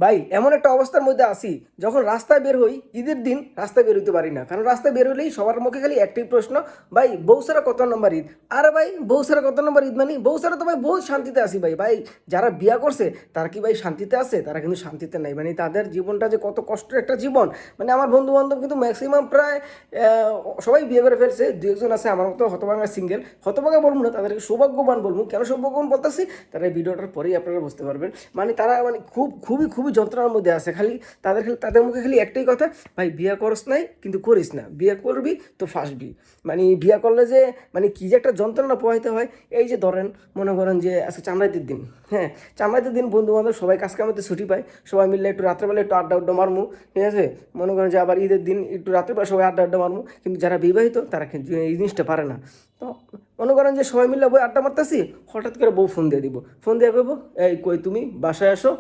ভাই এমন একটা অবস্থার মধ্যে আসি, যখন রাস্তায় বের হই ঈদের দিন রাস্তায় বের হইতে পারি না, কারণ রাস্তায় বের হলেই সবার মুখে খালি একটাই প্রশ্ন, ভাই বউ ছাড়া কত নম্বর ঈদ? আরে ভাই বউ ছাড়া কত নম্বর ঈদ? মানে বউ ছাড়া তো ভাই বহুত শান্তিতে আসি ভাই। ভাই যারা বিয়া করছে তারা কি ভাই শান্তিতে আছে? তারা কিন্তু শান্তিতে নাই। মানে তাদের জীবনটা যে কত কষ্টের একটা জীবন। মানে আমার বন্ধু বান্ধব কিন্তু ম্যাক্সিমাম প্রায় সবাই বিয়ে করে ফেলছে, দু একজন আছে আমার মতো হতভাগা সিঙ্গেল। হতভাগা বলবো না, তাদেরকে সৌভাগ্যবান বলবো। কেন সৌভাগ্যবান বলতেছি, তারা এই ভিডিওটার পরেই আপনারা বুঝতে পারবেন। মানে তারা মানে খুবই যন্ত্রণার মধ্যে আছে। খালি তাদের মুখে খালি একটাই কথা, ভাই বিয়ে করস নাই কিন্তু করিস না, বিয়ে করবি তো ফাঁসবি। মানে বিয়ে করলে যে মানে কি যে একটা যন্ত্রণা পোহাইতে হয়। এই যে ধরেন, মনে করেন যে আজকে চামড়াইতের দিন, হ্যাঁ, চামড়াইতের দিন বন্ধু বান্ধব সবাই কাজ কামাতে ছুটি পায়, সবাই মিললে একটু রাত্রেবেলা একটু আড্ডা আড্ডা মারমু, ঠিক আছে। মনে করেন যে আবার ঈদের দিন একটু রাত্রেবেলা সবাই আড্ডা আড্ডা মারমু, কিন্তু যারা বিবাহিত তারা কিন্তু এই জিনিসটা পারে না। তো মনে করেন যে সবাই মিলে বই আড্ডা মারতেছি, হঠাৎ করে বউ ফোন দিয়ে দিব, ফোন দিয়ে কইব, এই কই তুমি বাসায় আসো,